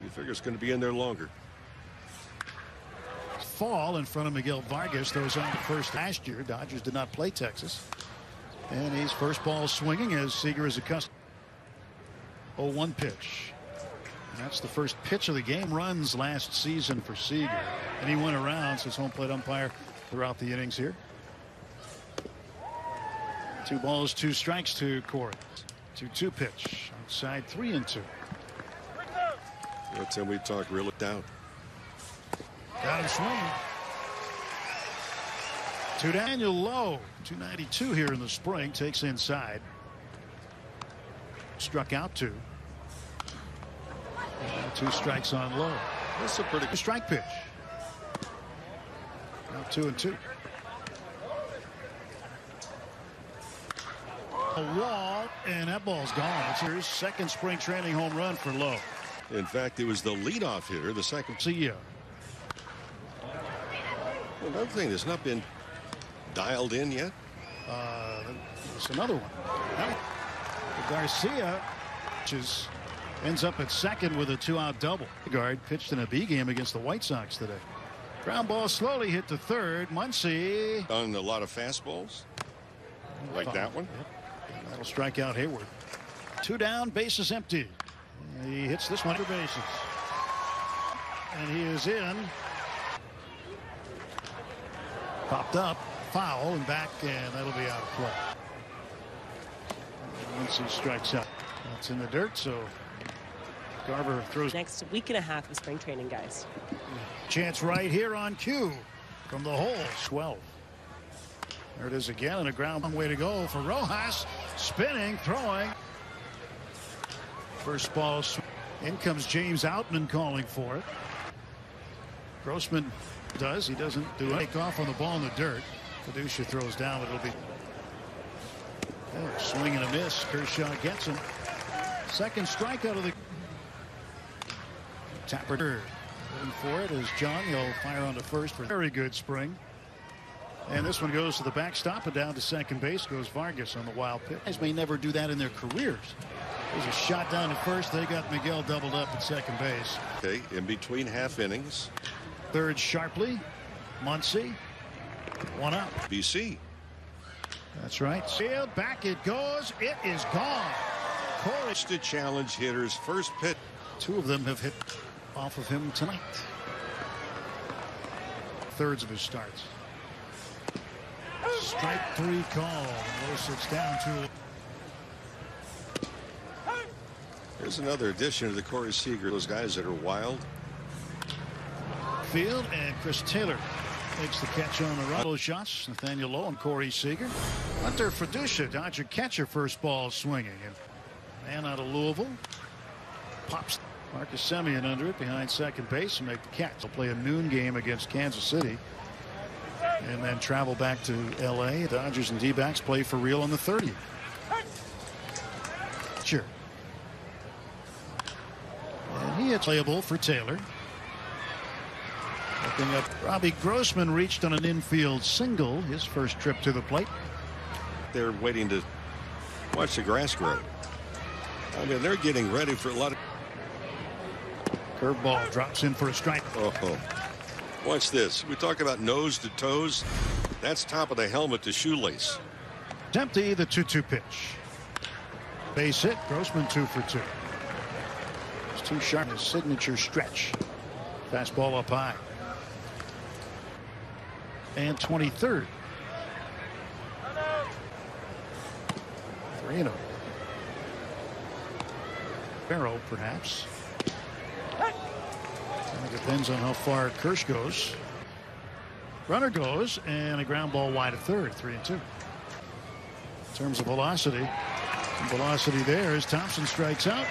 You figure it's going to be in there longer. Fall in front of Miguel Vargas. Throws on to first last year. Dodgers did not play Texas. And he's first ball swinging as Seager is accustomed. 0-1 pitch. And that's the first pitch of the game. Runs last season for Seager. And he went around as home plate umpire throughout the innings here. 2 balls, 2 strikes to Corey. 2-2 pitch. Outside 3-2. That's when we talk real down. Got him swinging. 2 down. Daniel Lowe, 292 here in the spring, takes inside. Struck out 2. 2 strikes on Lowe. That's a pretty good strike pitch. Now 2-2. A wall, and that ball's gone. It's his second spring training home run for Lowe. In fact, it was the leadoff hitter, the second. See ya. Another thing that's not been dialed in yet. There's another one. Garcia ends up at second with a 2-out double. Guard pitched in a B game against the White Sox today. Ground ball slowly hit to third. Muncy on a lot of fastballs like that one. Yep. That'll strike out Hayward. 2 down, bases empty. He hits this one for bases. And he is in. Popped up, foul, and back, and that'll be out of play. Once he strikes out, that's in the dirt, so Garver throws. Next week and a half of spring training, guys. Chance right here on cue from the hole. 12. There it is again, and a ground way to go for Rojas. Spinning, throwing. First ball. In comes James Outman calling for it. Grossman does. He doesn't do it. Take off on the ball in the dirt. Fiducia throws down, but it'll be swing and a miss. Kershaw gets him. Second strikeout of the Tapper. Looking for it is John. He'll fire on to first for a very good spring. And this one goes to the backstop, and down to second base goes Vargas on the wild pitch. Guys may never do that in their careers. There's a shot down to first. They got Miguel doubled up at second base. Okay, in between half innings. Third sharply. Muncy. 1 out. BC. That's right. Field, back it goes. It is gone. Corey To challenge hitters. First pitch. 2 of them have hit off of him tonight. Thirds of his starts. Strike 3 call. Lowe sits down to. Here's another addition to the Corey Seager. Those guys that are wild. Field, and Chris Taylor makes the catch on the run. Those shots. Nathaniel Lowe and Corey Seager. Hunter Fiducia, Dodger catcher, first ball swinging. And man out of Louisville. Pops Marcus Semien under it behind second base and make the catch. They'll play a noon game against Kansas City. And then travel back to L.A. Dodgers and D-backs play for real on the 30th. Sure. And he is playable for Taylor. Looking up, Robbie Grossman reached on an infield single, his first trip to the plate. They're waiting to watch the grass grow. I mean, they're getting ready for a lot of. Curveball drops in for a strike. Oh. Watch this. We talk about nose to toes. That's top of the helmet to shoelace. Empty, the 2-2 pitch. Base hit. Grossman 2 for 2. It's too sharp. His signature stretch. Fastball up high. And 23rd. 3-0. Barrow, perhaps. It depends on how far Kirsch goes. Runner goes, and a ground ball wide of third. 3-2. In terms of velocity, there as Thompson strikes out.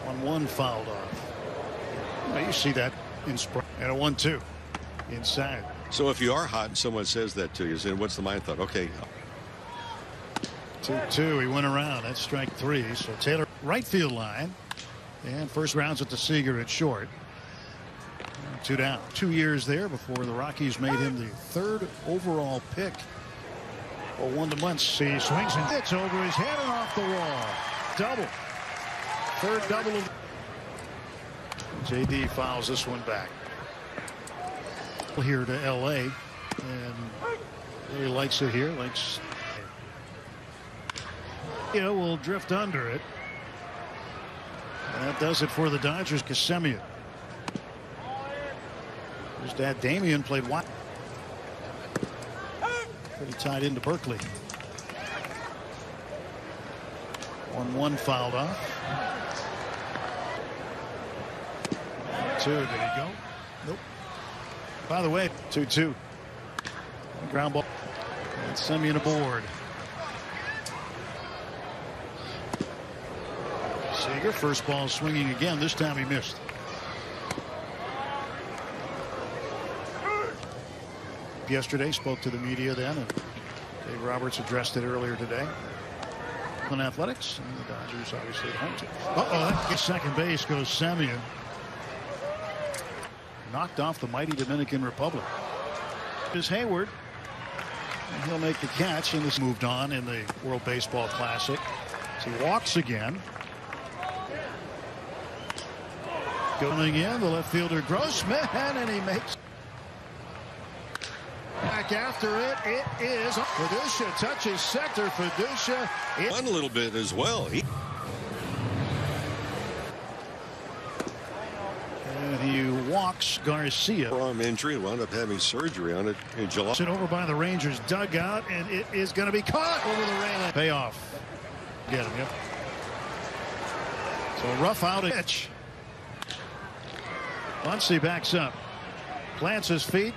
1-1 fouled off. Well, you see that in spring. And a 1-2 inside. So if you are hot and someone says that to you, then what's the mind thought? Okay. 2-2. He went around. That's strike 3. So Taylor right field line. And first rounds at the Seager at short. 2 down. 2 years there before the Rockies made him the 3rd overall pick. 0-1 to Muncy. He swings and hits over his head and off the wall. Double. 3rd double. JD fouls this one back. Here to LA, and really likes it here. Likes, will drift under it. And that does it for the Dodgers. Semien. His dad Damian played wide. Pretty tied into Berkeley. 1-1 fouled off. 2. Did he go? Nope. By the way, 2-2. Ground ball. And Semien aboard. Seager, first ball swinging again. This time he missed. Yesterday, spoke to the media then, and Dave Roberts addressed it earlier today. On athletics, and the Dodgers obviously at home team. That second base goes Semien. Knocked off the mighty Dominican Republic. Is Hayward. And he'll make the catch, and this moved on in the World Baseball Classic. So he walks again. Going in, the left fielder Grossman, and he makes. Back after it. It is Fiducia touches center. Fiducia. One a little bit as well. And he walks Garcia. Arm injury, wound up having surgery on it in July. Sit over by the Rangers dugout, and it is going to be caught over the railing. Payoff. Get him. Yep. So rough out a pitch. Muncy backs up. Plants his feet.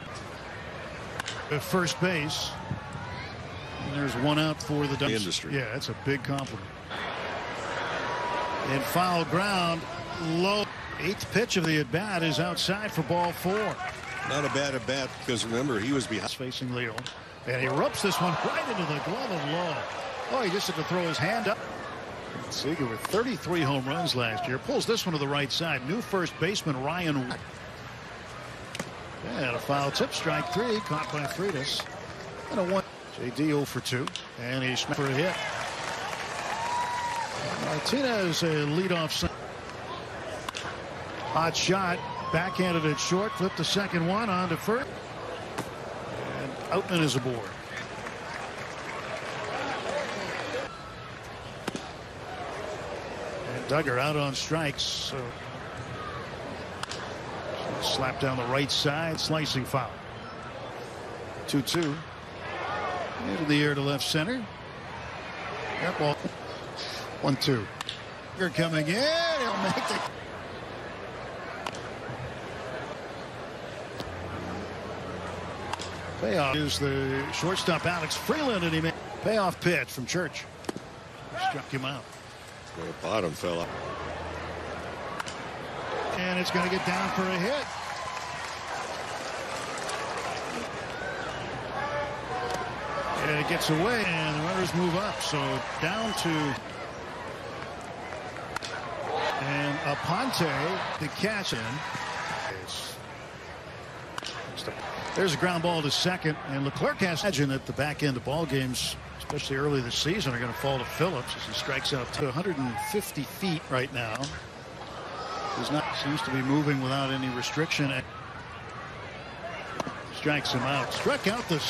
At first base. And there's one out for the Dodgers. Industry. Yeah, that's a big compliment. And foul ground low. 8th pitch of the at bat is outside for ball 4. Not a bad at bat because remember he was behind. Facing Leo. And he ropes this one right into the glove of Lowe. Oh, he just had to throw his hand up. Seager with 33 home runs last year. Pulls this one to the right side. New first baseman Ryan. And a foul tip, strike 3, caught by Freitas. And a 1. JD 0 for 2. And he's for a hit. Martinez a leadoff. Hot shot. Backhanded at short. Flipped the second one on to first. And Outman is aboard. And Duggar out on strikes. So slap down the right side, slicing foul. 2-2. Into the air to left center. That ball. 1-2. Coming in. He'll make the. Payoff is the shortstop Alex Freeland, and he made payoff pitch from Church. Struck him out. The bottom fell up. And it's going to get down for a hit. And it gets away, and the runners move up. So down to. And Aponte, the catch in. There's a ground ball to second, and Leclerc has imagine at the back end of ball games, especially early this season, are going to fall to Phillips as he strikes out to 150 feet right now. He's not seems to be moving without any restriction. Strikes him out. Struck out the.